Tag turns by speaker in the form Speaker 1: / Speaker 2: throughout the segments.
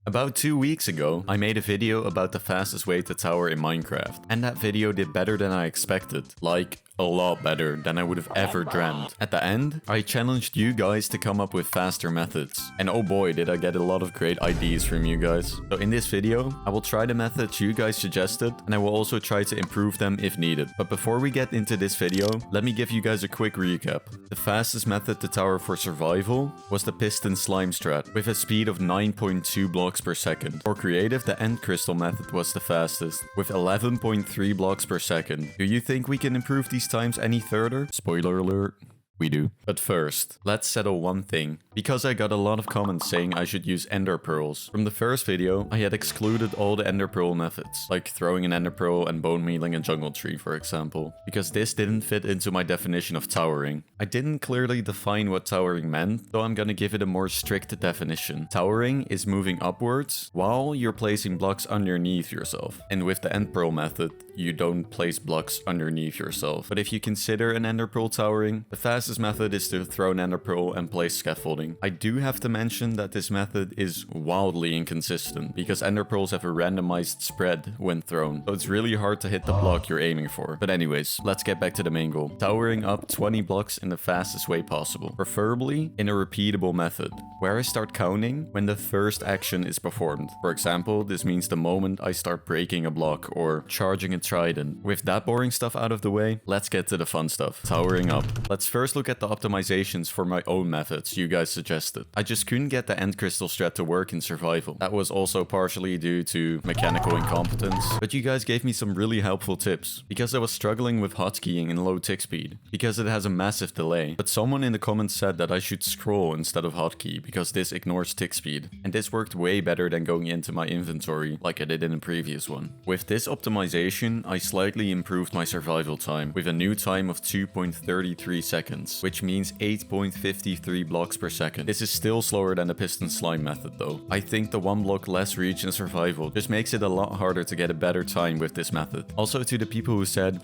Speaker 1: About 2 weeks ago, I made a video about the fastest way to tower in Minecraft, and that video did better than I expected. Like, a lot better than I would have ever dreamt. At the end, I challenged you guys to come up with faster methods. And oh boy, did I get a lot of great ideas from you guys. So in this video, I will try the methods you guys suggested, and I will also try to improve them if needed. But before we get into this video, let me give you guys a quick recap. The fastest method to tower for survival was the piston slime strat, with a speed of 9.2 blocks per second. For creative, the end crystal method was the fastest, with 11.3 blocks per second. Do you think we can improve these times any further? Spoiler alert. We do. But first, let's settle one thing. Because I got a lot of comments saying I should use ender pearls. From the first video, I had excluded all the ender pearl methods, like throwing an ender pearl and bone mealing a jungle tree, for example, because this didn't fit into my definition of towering. I didn't clearly define what towering meant, so I'm gonna give it a more strict definition. Towering is moving upwards while you're placing blocks underneath yourself. And with the end pearl method, you don't place blocks underneath yourself. But if you consider an ender pearl towering, the fastest method is to throw an ender pearl and place scaffolding. I do have to mention that this method is wildly inconsistent because ender pearls have a randomized spread when thrown, so it's really hard to hit the block you're aiming for. But anyways, let's get back to the main goal. Towering up 20 blocks in the fastest way possible, preferably in a repeatable method, where I start counting when the first action is performed. For example, this means the moment I start breaking a block or charging a trident. With that boring stuff out of the way, let's get to the fun stuff. Towering up. Let's first look at the optimizations for my own methods you guys suggested. I just couldn't get the end crystal strat to work in survival. That was also partially due to mechanical incompetence, but you guys gave me some really helpful tips, because I was struggling with hotkeying in low tick speed, because it has a massive delay. But someone in the comments said that I should scroll instead of hotkey, because this ignores tick speed, and this worked way better than going into my inventory like I did in the previous one. With this optimization, I slightly improved my survival time, with a new time of 2.33 seconds, which means 8.53 blocks per second. This is still slower than the piston slime method though. I think the 1 block less reach in survival just makes it a lot harder to get a better time with this method. Also, to the people who said,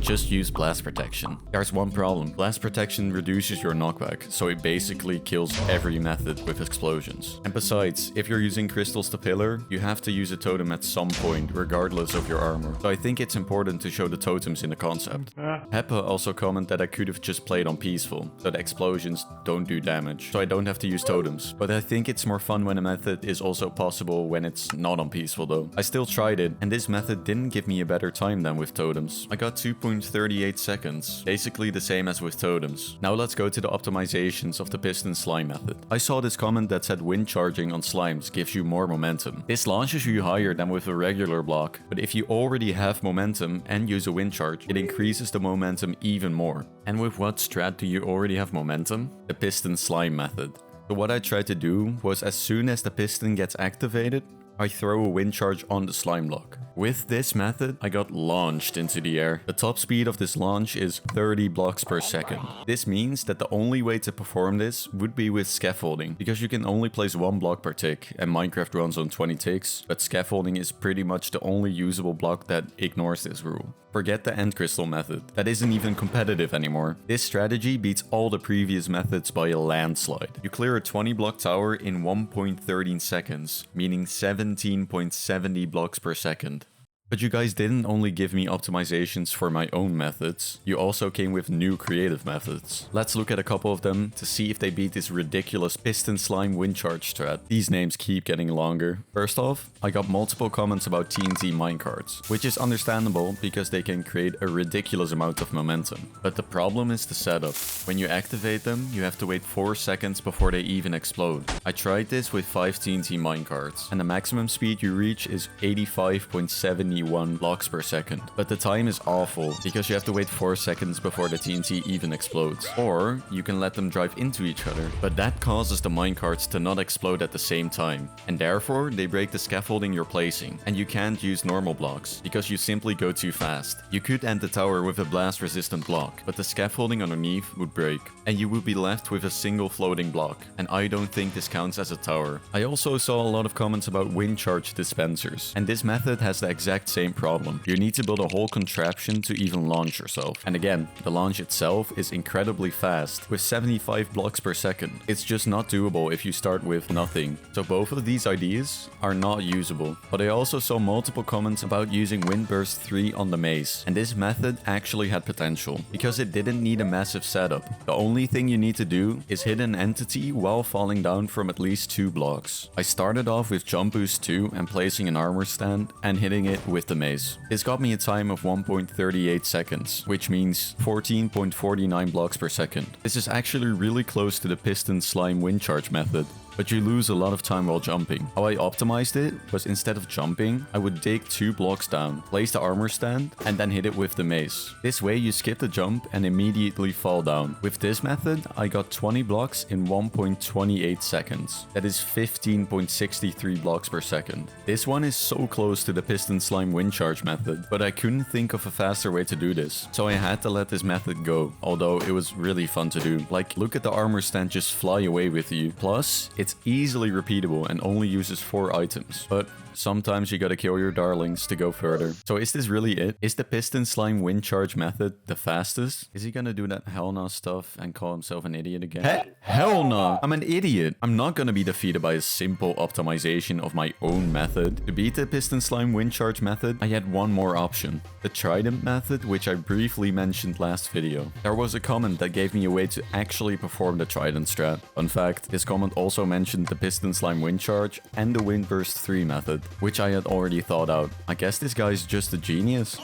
Speaker 1: just use blast protection. There's one problem. Blast protection reduces your knockback, so it basically kills every method with explosions. And besides, if you're using crystals to pillar, you have to use a totem at some point, regardless of your armor. So I think it's important to show the totems in the concept. Peppa also commented that I could have just played on peaceful, so the explosions don't do damage, so I don't have to use totems. But I think it's more fun when a method is also possible when it's not on peaceful though. I still tried it, and this method didn't give me a better time than with totems. I got 2.38 seconds, basically the same as with totems. Now let's go to the optimizations of the piston slime method. I saw this comment that said wind charging on slimes gives you more momentum. This launches you higher than with a regular block, but if you already have momentum and use a wind charge, it increases the momentum even more. And with what strat do you already have momentum? The piston slime method. So what I tried to do was, as soon as the piston gets activated, I throw a wind charge on the slime block. With this method, I got launched into the air. The top speed of this launch is 30 blocks per second. This means that the only way to perform this would be with scaffolding, because you can only place 1 block per tick, and Minecraft runs on 20 ticks, but scaffolding is pretty much the only usable block that ignores this rule. Forget the end crystal method. That isn't even competitive anymore. This strategy beats all the previous methods by a landslide. You clear a 20 block tower in 1.13 seconds, meaning 17.70 blocks per second. But you guys didn't only give me optimizations for my own methods, you also came with new creative methods. Let's look at a couple of them to see if they beat this ridiculous piston slime wind charge strat. These names keep getting longer. First off, I got multiple comments about TNT minecarts, which is understandable because they can create a ridiculous amount of momentum. But the problem is the setup. When you activate them, you have to wait 4 seconds before they even explode. I tried this with 5 TNT minecarts, and the maximum speed you reach is 85.71 blocks per second. But the time is awful because you have to wait 4 seconds before the TNT even explodes. Or you can let them drive into each other, but that causes the minecarts to not explode at the same time, and therefore they break the scaffolding you're placing, and you can't use normal blocks because you simply go too fast. You could end the tower with a blast resistant block, but the scaffolding underneath would break, and you would be left with a single floating block, and I don't think this counts as a tower. I also saw a lot of comments about wind charge dispensers, and this method has the exact exact same problem. You need to build a whole contraption to even launch yourself. And again, the launch itself is incredibly fast, with 75 blocks per second. It's just not doable if you start with nothing. So both of these ideas are not usable. But I also saw multiple comments about using Windburst 3 on the maze, and this method actually had potential, because it didn't need a massive setup. The only thing you need to do is hit an entity while falling down from at least 2 blocks. I started off with Jump Boost 2 and placing an armor stand and hitting it with the maze. This got me a time of 1.38 seconds, which means 14.49 blocks per second. This is actually really close to the piston slime wind charge method, but you lose a lot of time while jumping. How I optimized it was, instead of jumping, I would dig 2 blocks down, place the armor stand, and then hit it with the mace. This way you skip the jump and immediately fall down. With this method, I got 20 blocks in 1.28 seconds. That is 15.63 blocks per second. This one is so close to the piston slime wind charge method, but I couldn't think of a faster way to do this, so I had to let this method go, although it was really fun to do. Like, look at the armor stand just fly away with you. Plus, it's easily repeatable and only uses 4 items. But sometimes you gotta kill your darlings to go further. So is this really it? Is the piston slime wind charge method the fastest? Is he gonna do that hell no stuff and call himself an idiot again? Hell no! I'm an idiot! I'm not gonna be defeated by a simple optimization of my own method. To beat the piston slime wind charge method, I had one more option. The Trident method, which I briefly mentioned last video. There was a comment that gave me a way to actually perform the Trident strat. Fun fact, this comment also mentioned the piston slime wind charge and the Windburst 3 method, which I had already thought out. I guess this guy's just a genius.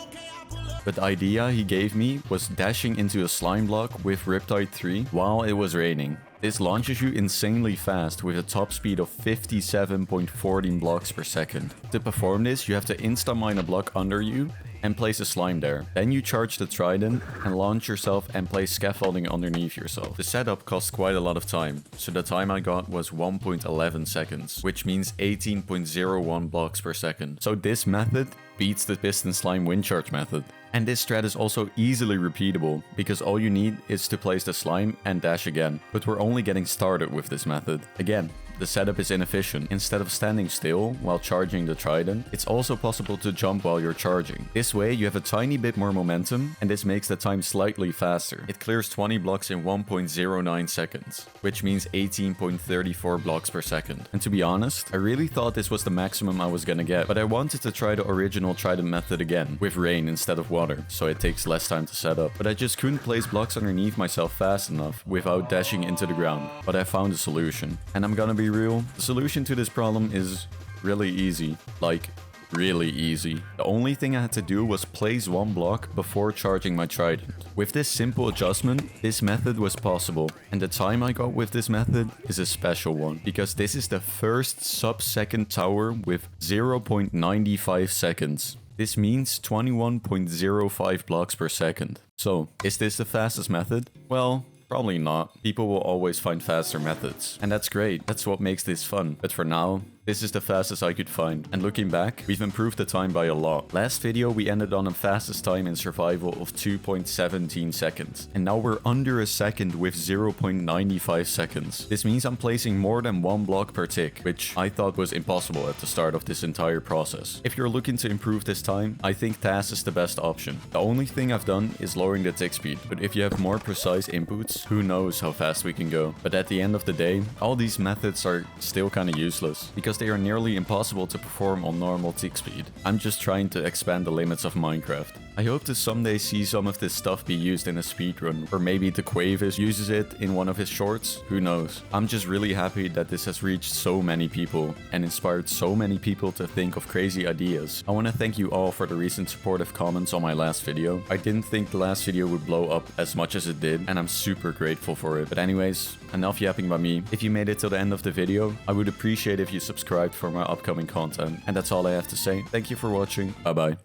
Speaker 1: But the idea he gave me was dashing into a slime block with Riptide 3 while it was raining. This launches you insanely fast with a top speed of 57.14 blocks per second. To perform this, you have to insta-mine a block under you and place a slime there. Then you charge the Trident and launch yourself and place scaffolding underneath yourself. The setup costs quite a lot of time, so the time I got was 1.11 seconds, which means 18.01 blocks per second. So this method beats the piston slime wind charge method. And this strat is also easily repeatable, because all you need is to place the slime and dash again. But we're only getting started with this method. Again, the setup is inefficient. Instead of standing still while charging the Trident, it's also possible to jump while you're charging. This way you have a tiny bit more momentum, and this makes the time slightly faster. It clears 20 blocks in 1.09 seconds, which means 18.34 blocks per second. And to be honest, I really thought this was the maximum I was gonna get, but I wanted to try the original Trident method again, with rain instead of water, so it takes less time to set up. But I just couldn't place blocks underneath myself fast enough without dashing into the ground. But I found a solution, and I'm gonna be real, the solution to this problem is really easy. Like, really easy. The only thing I had to do was place 1 block before charging my Trident. With this simple adjustment, this method was possible, and the time I got with this method is a special one, because this is the first sub-second tower with 0.95 seconds. This means 21.05 blocks per second. So, is this the fastest method? Well, probably not. People will always find faster methods. And that's great. That's what makes this fun. But for now, this is the fastest I could find. And looking back, we've improved the time by a lot. Last video, we ended on a fastest time in survival of 2.17 seconds. And now we're under a second with 0.95 seconds. This means I'm placing more than 1 block per tick, which I thought was impossible at the start of this entire process. If you're looking to improve this time, I think TAS is the best option. The only thing I've done is lowering the tick speed, but if you have more precise inputs, who knows how fast we can go. But at the end of the day, all these methods are still kind of useless, because they are nearly impossible to perform on normal tick speed. I'm just trying to expand the limits of Minecraft. I hope to someday see some of this stuff be used in a speedrun, or maybe the Quavis uses it in one of his shorts, who knows. I'm just really happy that this has reached so many people and inspired so many people to think of crazy ideas. I want to thank you all for the recent supportive comments on my last video. I didn't think the last video would blow up as much as it did, and I'm super grateful for it. But anyways, enough yapping by me. If you made it till the end of the video, I would appreciate if you subscribed for my upcoming content. And that's all I have to say. Thank you for watching. Bye bye.